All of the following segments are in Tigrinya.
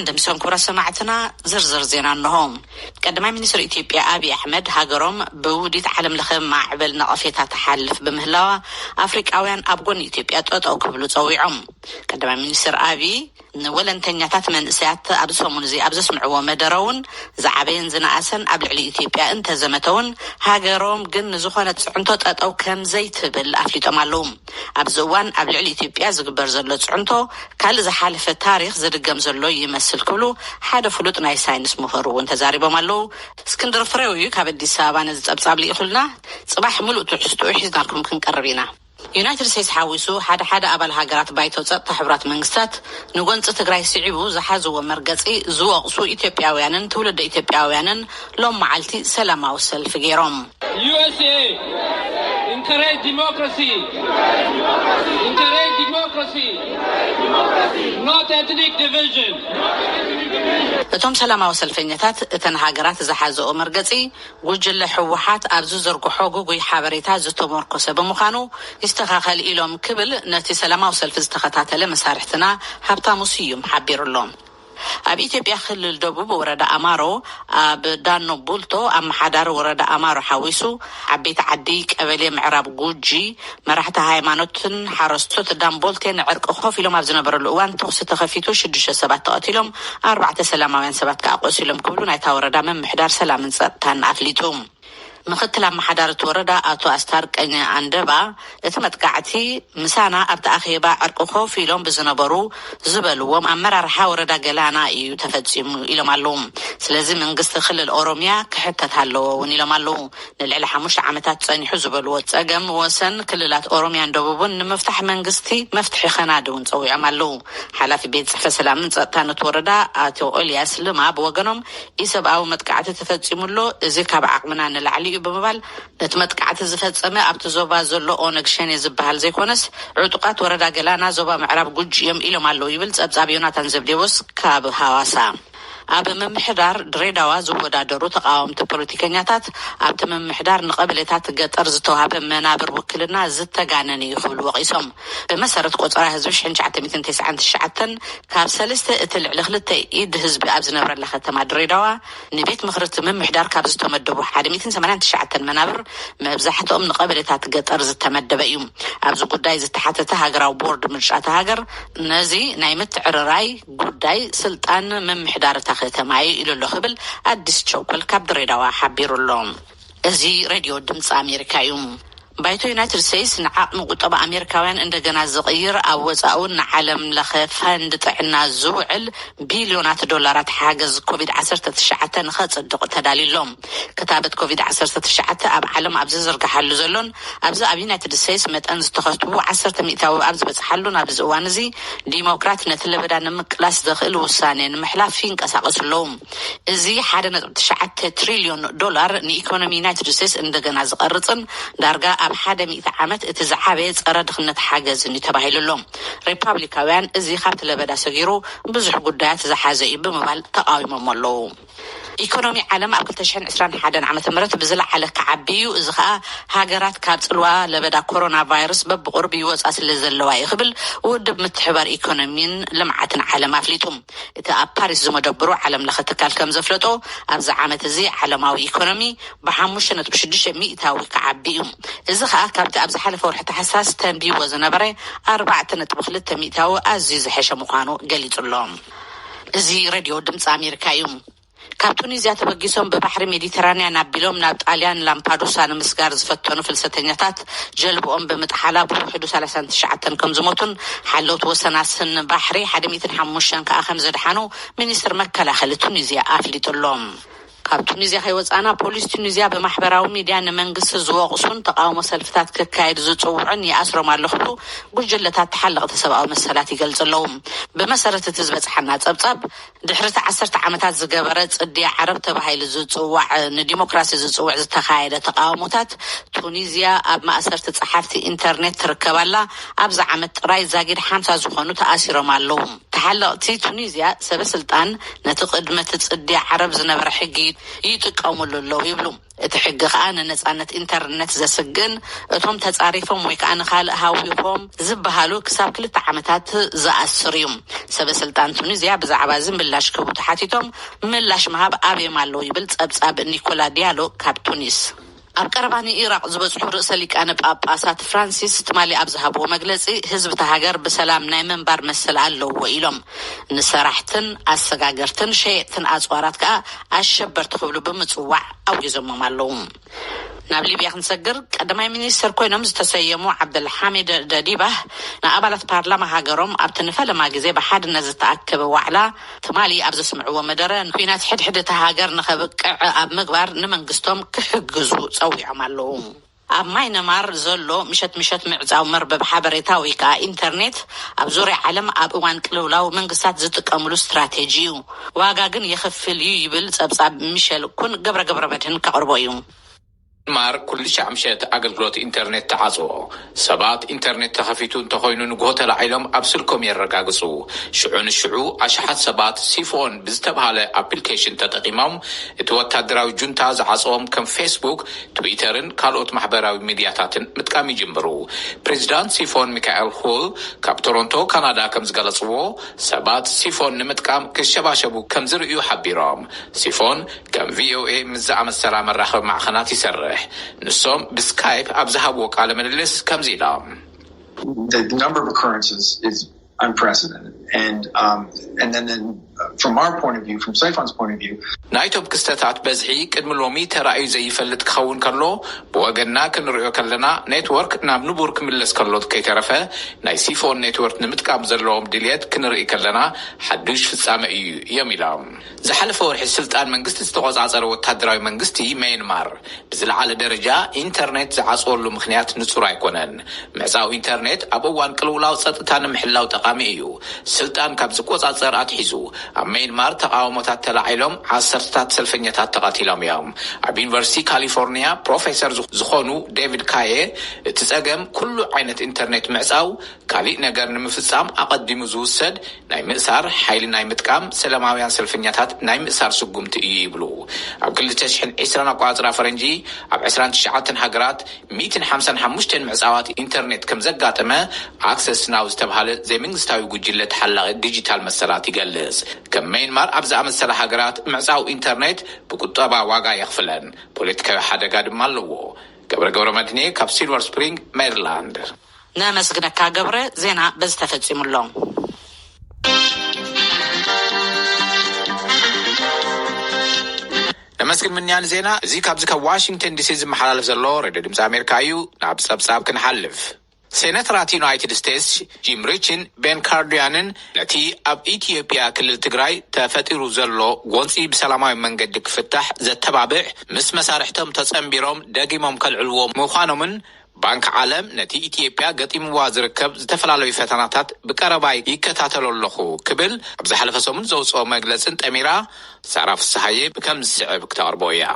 دمسون كورا سماعتنا زرزر زينا النهم قدما منيسر إثيوبيا أبي أحمد هاجرهم بوديت عالم لخم مع عبل نقفيتها تحالف بمهلاوة أفريقياويان أبغون إثيوبيا أو قبلوا تصويعهم قدما منيسر أبي ولن تنياتات من سيات أبسهم زي أبزس معوا مدرون زعبين زناسن أبلع إثيوبيا أنت زمتون هاجرهم جن زخانة عنتوت أو كم زيت بالأفليت أمالهم أبزوان أبلع إثيوبيا زقبر زلت عنتو كل زحالف التاريخ زرقم زلو يمثل كله حدا فلوت ناي ساينس مفرو انت زاربه مالو اسكندر فريوي كابدي سابا نزصبصاب لي يخلنا صباح ملؤ تحستو حيزنا لكم كنقربينا يونايتد ستيتس حاويسو حدا أبل هاجرات بايتو تصط حبرات منغستات نغونص تግራይ سعيبو زحازو مرغصي زوقسو إثيوبياويانن تولد إثيوبياويانن لوم معلتي سلاماو سلف غيروم USA encourage democracy not ethnic division እቶም ሰላማዊ ሰልፈኛታት እተን ሃገራት ዝሓዘኦ መርገጺ ጉጅለ ሕወሓት ኣብዚ ዘርግሖ ጉጉይ ሓበሬታ ዝተመርኮሰ ብምዃኑ ይስተኻኸል ኢሎም ክብል ነቲ ሰላማዊ ሰልፊ ዝተኸታተለ መሳርሕትና ሃብታሙ ስዩም ሓቢሩሎም ኣብ ኢትዮጵያ ክልል ደቡብ ወረዳ ኣማሮ ኣብ ዳኖ ቡልቶ ኣመሓዳሪ ወረዳ ኣማሮ ሓዊሱ ዓበይቲ ዓዲ ቀበሌ ምዕራብ ጉጂ መራሕቲ ሃይማኖትን ሓረስቶት ዳንቦልቴን ዕርቂ ኮፍ ኢሎም ኣብ ዝነበረሉ እዋን ተኹሲ ተኸፊቱ 6 ሰባት ተቐቲሎም 4 ሰላማውያን ሰባት ከዓ ቆሲሎም ክብሉ ናይታ ወረዳ መምሕዳር ሰላምን ጸጥታን ኣፍሊጡ ምክትል ኣመሓዳሪ ወረዳ ኣቶ ኣስታርቀኝ ኣንደባ እቲ መጥቃዕቲ ምሳና ኣብ ተኣኺባ ዕርቂ ኮፍ ኢሎም ብዝነበሩ ዝበልዎም ኣመራርሓ ወረዳ ገላና እዩ ተፈጺሙ ኢሎም ኣለዉ ስለዚ መንግስቲ ክልል ኦሮሚያ ክሕተት ኣለዎ እውን ኢሎም ኣለዉ ንልዕሊ 5 ዓመታት ጸኒሑ ዝበልዎ ጸገም ወሰን ክልላት ኦሮሚያን ደቡብን ንምፍታሕ መንግስቲ መፍትሒ ኸናድውን ጸዊዖም ኣለዉ ሓላፊ ቤት ጽሕፈት ሰላምን ጸጥታን ወረዳ ኣቶ ኤልያስ ልማ ብወገኖም ኢሰብኣዊ መጥቃዕቲ ተፈጺሙሎ እዚ ካብ ዓቕምና ንላዕሊ ብምባል ነቲ መጥቃዕቲ ዝፈጸመ ኣብቲ ዞባ ዘሎ ኦነግ ሸኔ ዝበሃል ዘይኮነስ ዕጡቃት ወረዳ ገላና ዞባ ምዕራብ ጉጂ እዮም ኢሎም ኣለዉ ይብል ጸብጻብ ዮናታን ዘብዴዎስ ካብ ሃዋሳ ኣብ መምሕዳር ድሬዳዋ ዝወዳደሩ ተቃወምቲ ፖለቲከኛታት ኣብቲ መምሕዳር ንቐበሌታት ገጠር ዝተዋሃበ መናብር ውክልና ዝተጋነነ ይኽብሉ ወቂሶም ብመሰረት ቆፀራ ህዝቢ 1999 ካብ 3 እትልዕሊ 2 ኢድ ህዝቢ ኣብ ዝነበረላ ከተማ ድሬዳዋ ንቤት ምክርቲ መምሕዳር ካብ ዝተመደቡ 189 መናብር መብዛሕትኦም ንቐበሌታት ገጠር ዝተመደበ እዩ ኣብዚ ጉዳይ ዝተሓተተ ሃገራዊ ቦርድ ምርጫ ሃገር ነዚ ናይ ምትዕርራይ ጉዳይ ስልጣን መምሕዳር ከተማይ ኢሉሎ ክብል አዲስ ቸውከል ካብ ድሬዳዋ ሓቢሩሎም እዚ ሬድዮ ድምጽ አሜሪካ እዩ ባይቶ ዩናይትድ ስቴትስ ንዓቅሚ ቁጠባ አሜሪካውያን እንደገና ዝቕይር ኣብ ወፃኡን ንዓለም ለኸ ፈንድ ጥዕና ዝውዕል ቢልዮናት ዶላራት ሓገዝ ኮቪድ-19 ንኸጽድቕ ተዳሊሎም ክታበት ኮቪድ-19 ኣብ ዓለም ኣብ ዝዝርግሓሉ ዘሎን ኣብዚ ኣብ ዩናይትድ ስቴትስ መጠን ዝተኸትቡ 10 ሚእታዊ ኣብ ዝበፅሓሉን ኣብ ዝእዋን እዚ ዲሞክራት ነቲ ለበዳ ንምቅላስ ዝኽእል ውሳኔ ንምሕላፍ ይንቀሳቐሱለዉ እዚ 1.9 ትሪልዮን ዶላር ንኢኮኖሚ ዩናይትድ ስቴትስ እንደገና ዝቐርጽን ዳርጋ ኣብ 100 ዓመት እቲ ዝዓበየ ጸረ ድኽነት ሓገዝን ተባሂሉሎም ሪፓብሊካውያን እዚ ካብቲ ለበዳ ሰጊሩ ብዙሕ ጉዳያት ዝሓዘ እዩ ብምባል ተቃዊሞም ኣለዉ ኢኮኖሚ ዓለም ኣብ 2021 ዓመተ ምህረት ብዝለዓለ ከዓቢዩ እዚ ከዓ ሃገራት ካብ ጽልዋ ለበዳ ኮሮና ቫይረስ በብቁርብ ይወጻ ስለ ዘለዋ ይኽብል ውድብ ምትሕባር ኢኮኖሚን ልምዓትን ዓለም ኣፍሊጡ እቲ ኣብ ፓሪስ ዝመደብሩ ዓለም ለኸ ትካል ከም ዘፍለጦ ኣብዚ ዓመት እዚ ዓለማዊ ኢኮኖሚ ብ5.6 ሚእታዊ ከዓቢዩ እዚ ከዓ ካብቲ ኣብ ዝሓለፈ ወርሒ ታሕሳስ ተንቢዎ ዝነበረ 4.2 ሚእታዊ ኣዝዩ ዝሐሸ ምዃኑ ገሊጹሎም እዚ ሬድዮ ድምጽ አሜሪካ እዩ ካብ ቱኒዝያ ተበጊሶም በባሕሪ ሜዲተራንያን ኣቢሎም ናብ ጣልያን ላምፓዱሳ ንምስጋር ዝፈተኑ ፍልሰተኛታት ጀልብኦም ብምጥሓላ ብውሕዱ 39 ከም ዝሞቱን ሓለውት ወሰናስን ባሕሪ 105 ከዓ ከም ዘድሓኑ ሚኒስትር መከላኸሊ ቱኒዝያ ኣፍሊጡሎም ካብ ቱኒዝያ ከይወፃና ፖሊስ ቱኒዝያ በማሕበራዊ ሚድያ ንመንግስቲ ዝወቕሱን ተቃውሞ ሰልፍታት ክካየድ ዝፅውዑን ይኣስሮም ኣለኽሉ ጉጅለታት ተሓለቕቲ ሰብኣዊ መሰላት ይገልጽለዉ ብመሰረት እቲ ዝበፅሓና ጸብጻብ ድሕሪ 10 ዓመታት ዝገበረ ጽድያ ዓረብ ተባሂሉ ዝፅዋዕ ንዲሞክራሲ ዝፅውዕ ዝተኻየደ ተቃውሞታት ቱኒዝያ ኣብ ማእሰርቲ ጸሓፍቲ ኢንተርኔት ትርከባላ ኣብዚ ዓመት ጥራይ ዛጊድ 50 ዝኾኑ ተኣሲሮም ኣለዉ ተሓለቕቲ ቱኒዝያ ሰበስልጣን ነቲ ቅድመት ጽዲ ዓረብ ዝነበረ ሕጊ ይጥቀሙሉ ኣለዉ ይብሉ። እቲ ሕጊ ከዓ ንነጻነት ኢንተርኔት ዘስግን እቶም ተጻሪፎም ወይ ከዓ ንኻልእ ሃዊኾም ዝበሃሉ ክሳብ 2 ዓመታት ዝኣስር እዩ። ሰበስልጣን ቱኒዝያ ብዛዕባ እዚ ምላሽ ክህቡ ተሓቲቶም ምላሽ ምሃብ ኣብዮም ኣለዉ ይብል ጸብጻብ ኒኮላ ዲያሎ ካብ ቱኒስ። ኣብ ቀረባኒ ኢራቅ ዝበጽሑ ርእሰ ሊቃነ ጳጳሳት ፍራንሲስ ትማሊ ኣብ ዝሃብዎ መግለጺ ህዝቢ ሃገር ብሰላም ናይ መንባር መሰል ኣለዎ ኢሎም ንሰራሕትን ኣሰጋገርትን ሸየጥትን ኣጽዋራት ከዓ ኣሸበርቲ ክብሉ ብምጽዋዕ ኣውጊዞሞም ኣለዉ። ናብ ሊብያ ክንሰግር ቀዳማይ ሚኒስትር ኮይኖም ዝተሰየሙ ዓብደልሓሚድ ደዲባህ ንኣባላት ፓርላማ ሃገሮም ኣብቲ ንፈለማ ግዜ ብሓድነት ዝተኣከበ ዋዕላ ትማሊ ኣብ ዘስምዕዎ መደረ ኩናት ሕድሕድ እቲ ሃገር ንኸብቅዕ ኣብ ምግባር ንመንግስቶም ክሕግዙ ጸዊዖም ኣለዉ። ኣብ ማይነማር ዘሎ ምሸት ምዕዛው መርበብ ሓበሬታ ወይ ከዓ ኢንተርኔት ኣብ ዙርያ ዓለም ኣብ እዋን ቅልውላው መንግስታት ዝጥቀምሉ ስትራቴጂ እዩ። ዋጋ ግን የኽፍል እዩ ይብል ጸብጻብ ሚሸል ኩን ገብረ መድህን ከቕርቦ እዩ። ማር ኩልሻ ምሸት አገልግሎት ኢንተርኔት ተዓጽዎ ሰባት ኢንተርኔት ተኸፊቱ እንተኾይኑ ንግሆ ተላዒሎም ኣብ ስልኮም የረጋግጹ። ሽዑ ኣሽሓት ሰባት ሲፎን ብዝተባሃለ ኣፕሊኬሽን ተጠቂሞም እቲ ወታደራዊ ጁንታ ዝዓጽዎም ከም ፌስቡክ፣ ትዊተርን ካልኦት ማሕበራዊ ሚድያታትን ምጥቃም ይጅምሩ። ፕሬዚዳንት ሲፎን ሚካኤል ሁል ካብ ቶሮንቶ ካናዳ ከም ዝገለጽዎ ሰባት ሲፎን ንምጥቃም ክሸባሸቡ ከም ዝርእዩ ሓቢሮም። ሲፎን ከም ቪኦኤ ምስ ዝኣመሰላ መራኸቢ ማዕኸናት ይሰርሕ። ንሶም ብስካይፕ ኣብዝሃብዎ ቃለ ምልልስ ከምዚ ኢሎም The number of occurrences is unprecedented and then from our point of view, from Sifon's point of view, ናይቶም ክስተታት በዝሒ ቅድሚ ሎሚ ተራእዩ ዘይፈልጥ ክኸውን ከሎ ብወገንና ክንሪኦ ከለና ኔትወርክ ናብ ንቡር ክምለስ ከሎ ከይተረፈ ናይ ሲፎን ኔትወርክ ንምጥቃም ዘለዎም ድልየት ክንርኢ ከለና ሓዱሽ ፍጻመ እዩ እዮም ኢሎም። ዝሓለፈ ወርሒ ስልጣን መንግስቲ ዝተቆጻጸረ ወታደራዊ መንግስቲ ማይንማር ብዝለዓለ ደረጃ ኢንተርኔት ዝዓጽወሉ ምክንያት ንጹር ኣይኮነን። ምዕጻው ኢንተርኔት ኣብ እዋን ቅልውላው ጸጥታ ንምሕላው ጠቃሚ እዩ። ስልጣን ካብ ዝቆጻጸር ኣትሒዙ ኣብ ማይንማር ተቃውሞታት ተላዒሎም ዓሰርታት ሰልፈኛታት ተቐቲሎም እዮም። ኣብ ዩኒቨርሲቲ ካሊፎርኒያ ፕሮፌሰር ዝኾኑ ዴቪድ ካዬ እቲ ጸገም ኩሉ ዓይነት ኢንተርኔት ምዕጻው ካሊእ ነገር ንምፍጻም ኣቐዲሙ ዝውሰድ ናይ ምእሳር ሓይሊ ናይ ምጥቃም ሰላማውያን ሰልፈኛታት ናይ ምእሳር ስጉምቲ እዩ ይብሉ። ኣብ 2020 ኣቆጻጽራ ፈረንጂ ኣብ 29 ሃገራት 155 ምዕጻዋት ኢንተርኔት ከም ዘጋጠመ ኣክሰስ ናው ዝተባሃለ ዘይመንግስታዊ ጉጅለ ተሓላቒ ዲጂታል መሰላት ይገልጽ። ከም ማይንማር ኣብ ዝኣመሰለ ሃገራት ምዕጻው ኢንተርኔት ብቁጠባ ዋጋ የኽፍለን፣ ፖለቲካዊ ሓደጋ ድማ ኣለዎ። ገብረ መድህኔ ካብ ሲልቨር ስፕሪንግ ሜሪላንድ። ነመስግነካ ገብረ። ዜና በዚ ተፈጺሙሎም። ነመስግን ምንያን ዜና እዚ ካብዚ ካብ ዋሽንግተን ዲሲ ዝመሓላለፍ ዘሎ ሬድዮ ድምፂ ኣሜሪካ እዩ። ናብ ጸብጻብ ክንሓልፍ። ሴኔተራት ዩናይትድ ስቴትስ ጂም ሪችን ቤን ካርዲያንን ነቲ ኣብ ኢትዮጵያ ክልል ትግራይ ተፈጢሩ ዘሎ ጎንፂ ብሰላማዊ መንገዲ ክፍታሕ ዘተባብዕ ምስ መሳርሕቶም ተጸንቢሮም ደጊሞም ከልዕልዎ ምዃኖምን ባንክ ዓለም ነቲ ኢትዮጵያ ገጢምዋ ዝርከብ ዝተፈላለዩ ፈተናታት ብቀረባይ ይከታተሎ ኣለኹ ክብል ኣብ ዝሓለፈ ሰሙን ዘውፅኦ መግለጽን ጠሚራ ሳራ ፍስሓየ ብከም ዝስዕብ ክተቕርቦ እያ።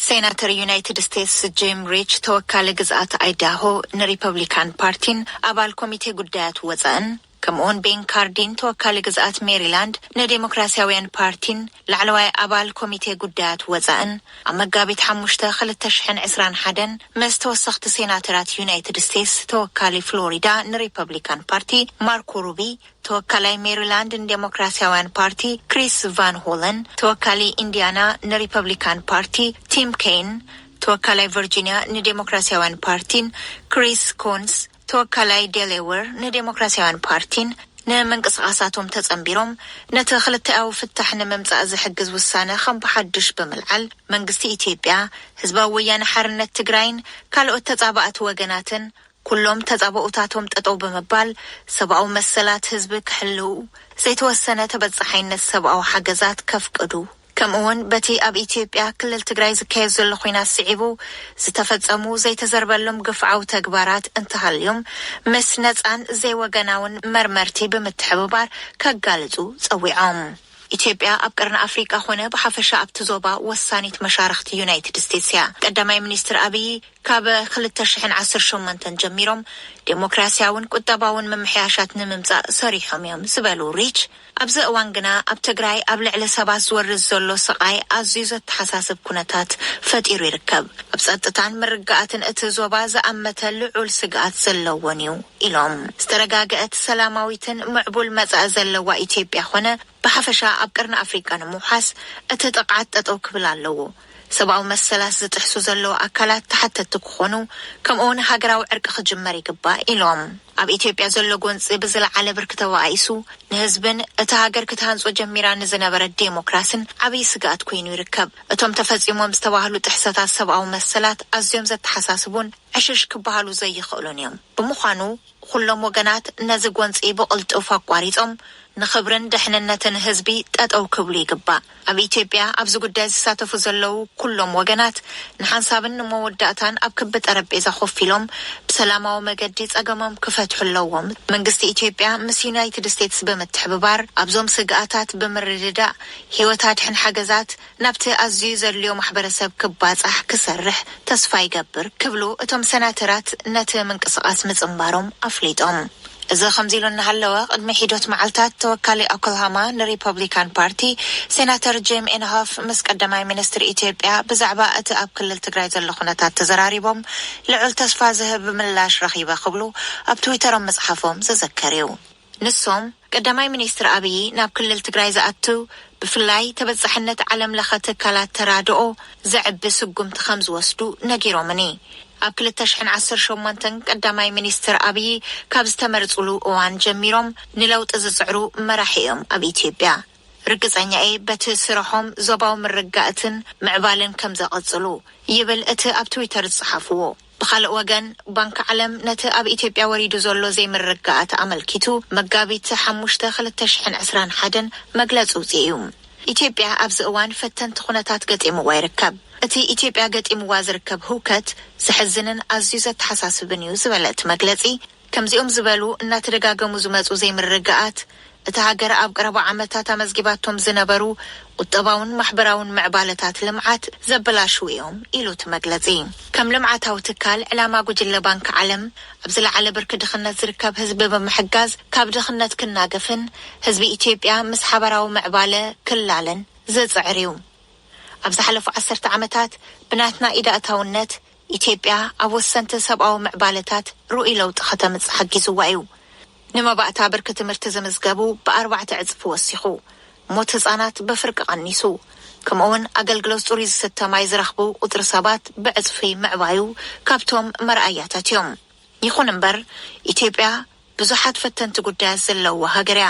ሴናተር ዩናይትድ ስቴትስ ጂም ሪች ተወካሊ ግዝኣት አይዳሆ ንሪፐብሊካን ፓርቲን ኣባል ኮሚቴ ጉዳያት ወፃእን ከምኡውን ቤን ካርዲን ተወካሊ ግዝኣት ሜሪላንድ ንዴሞክራሲያውያን ፓርቲን ላዕለዋይ ኣባል ኮሚቴ ጉዳያት ወፃእን ኣብ መጋቢት 5 2021 ምስ ተወሰኽቲ ሴናተራት ዩናይትድ ስቴትስ ተወካሊ ፍሎሪዳ ንሪፐብሊካን ፓርቲ ማርኮ ሩቢ፣ ተወካላይ ሜሪላንድ ንዴሞክራሲያውያን ፓርቲ ክሪስ ቫን ሆለን፣ ተወካሊ ኢንዲያና ንሪፐብሊካን ፓርቲ ቲም ኬን፣ ተወካላይ ቨርጂኒያ ንዴሞክራሲያውያን ፓርቲን ክሪስ ኮንስ፣ ተወካላይ ዴሌዌር ንዴሞክራሲያውያን ፓርቲን ንምንቅስቃሳቶም ተጸንቢሮም ነቲ ክልተኣዊ ፍታሕ ንምምጻእ ዝሕግዝ ውሳነ ከም ብሓድሽ ብምልዓል መንግስቲ ኢትዮጵያ፣ ህዝባዊ ወያነ ሓርነት ትግራይን ካልኦት ተጻባእቲ ወገናትን ኩሎም ተጻባኡታቶም ጠጠው ብምባል ሰብኣዊ መሰላት ህዝቢ ክሕልው ዘይተወሰነ ተበጻሓይነት ሰብኣዊ ሓገዛት ከፍቅዱ ከምኡውን በቲ ኣብ ኢትዮጵያ ክልል ትግራይ ዝካየድ ዘሎ ኩናት ስዒቡ ዝተፈጸሙ ዘይተዘርበሎም ግፍዓዊ ተግባራት እንትሃልዮም ምስ ነጻን ዘይወገናውን መርመርቲ ብምትሕብባር ከጋልጹ ጸዊዖም። ኢትዮጵያ ኣብ ቀርኒ ኣፍሪቃ ኾነ ብሓፈሻ ኣብቲ ዞባ ወሳኒት መሻርክቲ ዩናይትድ ስቴትስ እያ። ቀዳማይ ሚኒስትር አብይ ካብ 2018 ጀሚሮም ዴሞክራሲያውን ቁጠባውን መምሕያሻት ንምምጻእ ሰሪሖም እዮም ዝበሉ ሪች ኣብዚ እዋን ግና ኣብ ትግራይ ኣብ ልዕሊ ሰባት ዝወርድ ዘሎ ስቃይ ኣዝዩ ዘተሓሳስብ ኩነታት ፈጢሩ ይርከብ። ኣብ ጸጥታን ምርግጋእትን እቲ ዞባ ዝኣመተ ልዑል ስግኣት ዘለዎን እዩ ኢሎም ዝተረጋገአት ሰላማዊትን ምዕቡል መጻእ ዘለዋ ኢትዮጵያ ኾነ ብሓፈሻ ኣብ ቀርኒ ኣፍሪቃ ንምውሓስ እቲ ጥቅዓት ጠጠው ክብል ኣለዎ። ሰብኣዊ መሰላት ዝጥሕሱ ዘለዎ ኣካላት ተሓተቲ ክኾኑ ከምኡውን ሃገራዊ ዕርቂ ክጅመር ይግባእ ኢሎም ኣብ ኢትዮጵያ ዘሎ ጎንፂ ብዝለዓለ ብርኪ ተባኢሱ ንህዝብን እቲ ሃገር ክትሃንጾ ጀሚራ ንዝነበረ ዴሞክራሲን ዓብይ ስግኣት ኮይኑ ይርከብ። እቶም ተፈጺሞም ዝተባህሉ ጥሕሰታት ሰብኣዊ መሰላት ኣዝዮም ዘተሓሳስቡን ዕሽሽ ክበሃሉ ዘይኽእሉን እዮም። ብምዃኑ ኩሎም ወገናት ነዚ ጎንፂ ብቕልጡፍ ኣቋሪጾም ንኽብርን ድሕንነትን ህዝቢ ጠጠው ክብሉ ይግባእ። ኣብ ኢትዮጵያ ኣብዚ ጉዳይ ዝሳተፉ ዘለው ኩሎም ወገናት ንሓንሳብን ንመወዳእታን ኣብ ክቢ ጠረጴዛ ኮፍ ኢሎም ብሰላማዊ መገዲ ጸገሞም ክፈትሑ ኣለዎም። መንግስቲ ኢትዮጵያ ምስ ዩናይትድ ስቴትስ ብምትሕብባር ኣብዞም ስግኣታት ብምርድዳእ ሂወት ኣድሕን ሓገዛት ናብቲ ኣዝዩ ዘድልዮ ማሕበረሰብ ክባጻሕ ክሰርሕ ተስፋ ይገብር ክብሉ እቶም ሰናተራት ነቲ ምንቅስቃስ ምጽምባሮም ኣፍሊጦም። እዚ ከምዚሉ እናሃለወ ቅድሚ ሒዶት መዓልታት ተወካሊ ኦክላሆማ ንሪፐብሊካን ፓርቲ ሴናተር ጂም ኢንሆፍ ምስ ቀዳማይ ሚኒስትር ኢትዮጵያ ብዛዕባ እቲ ኣብ ክልል ትግራይ ዘሎ ኩነታት ተዘራሪቦም ልዑል ተስፋ ዝህብ ምላሽ ረኺበ ክብሉ ኣብ ትዊተሮም መጽሓፎም ዝዘከር እዩ። ንሶም ቀዳማይ ሚኒስትር አብይ ናብ ክልል ትግራይ ዝኣቱ ብፍላይ ተበጻሕነት ዓለም ለኸ ትካላት ተራድኦ ዘዕቢ ስጉምቲ ከም ዝወስዱ ነጊሮምኒ። ኣብ 2018 ቀዳማይ ሚኒስትር አብይ ካብ ዝተመርጹሉ እዋን ጀሚሮም ንለውጢ ዝጽዕሩ መራሒ እዮም ኣብ ኢትዮጵያ። ርግጸኛ በቲ ስራሖም ዞባዊ ምርግጋእትን ምዕባልን ከም ዘቐጽሉ ይብል እቲ ኣብ ትዊተር ዝጽሓፍዎ። ብኻልእ ወገን ባንኪ ዓለም ነቲ ኣብ ኢትዮጵያ ወሪዱ ዘሎ ዘይምርግጋእት ኣመልኪቱ መጋቢት 5 2021 መግለጹ እዩ። ኢትዮጵያ ኣብዚ እዋን ፈተንቲ ኩነታት ገጢምዋ ይርከብ። እቲ ኢትዮጵያ ገጢምዋ ዝርከብ ህውከት ዝሕዝንን ኣዝዩ ዘተሓሳስብን እዩ ዝበለት መግለጺ ከምዚኦም ዝበሉ እናተደጋገሙ ዝመጹ ዘይምርግጋእት እቲ ሃገር ኣብ ቀረባ ዓመታት ኣመዝጊባቶም ዝነበሩ ቁጠባውን ማሕበራውን ምዕባለታት ልምዓት ዘበላሹ እዮም ኢሉ እቲ መግለጺ። ከም ልምዓታዊ ትካል ዕላማ ጉጅለ ባንኪ ዓለም ኣብ ዝለዓለ ብርኪ ድኽነት ዝርከብ ህዝቢ ብምሕጋዝ ካብ ድኽነት ክናገፍን ህዝቢ ኢትዮጵያ ምስ ሓበራዊ ምዕባለ ክላለን ዘጽዕር እዩ። ኣብ ዝሓለፉ 10 ዓመታት ብናትና ኢዳእታውነት ኢትዮጵያ ኣብ ወሰንቲ ሰብኣዊ ምዕባለታት ሩኡይ ለውጢ ከተምጽእ ሓጊዝዋ እዩ። ንመባእታ ብርኪ ትምህርቲ ዝምዝገቡ ብ4 እጥፍ ወሲኹ፣ ሞት ህጻናት ብፍርቂ ቀኒሱ፣ ከምኡውን ኣገልግሎት ጽሩይ ዝስተ ማይ ዝረኽቡ ቁጥሪ ሰባት ብዕጽፊ ምዕባዩ ካብቶም መርኣያታት እዮም። ይኹን እምበር ኢትዮጵያ ብዙሓት ፈተንቲ ጉዳያት ዘለዋ ሃገር እያ።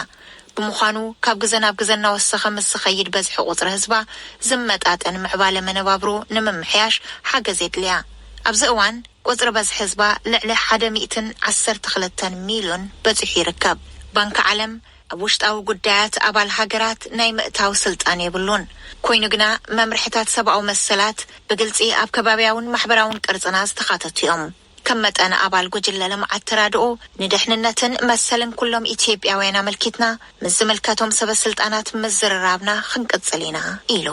ብምዃኑ ካብ ግዜ ናብ ግዜ እናወሰኸ ምስ ዝኸይድ በዝሒ ቁጥሪ ህዝባ ዝመጣጠን ምዕባለ መነባብሮ ንምምሕያሽ ሓገዝ የድልያ። ኣብዚ እዋን ቁጥሪ በዝሒ ህዝባ ልዕሊ 112 ሚሊዮን በፂሑ ይርከብ። ባንኪ ዓለም ኣብ ውሽጣዊ ጉዳያት ኣባል ሃገራት ናይ ምእታዊ ስልጣን የብሉን። ኮይኑ ግና መምርሕታት ሰብኣዊ መሰላት ብግልፂ ኣብ ከባቢያውን ማሕበራውን ቅርጽና ዝተኻተቱ እዮም። ከም መጠን ኣባል ጉጅለ ልምዓት ተራድኦ ንድሕንነትን መሰልን ኩሎም ኢትዮጵያውያን ኣመልኪትና ምስ ዝምልከቶም ሰበስልጣናት ምዝርራብና ክንቅጽል ኢና ኢሉ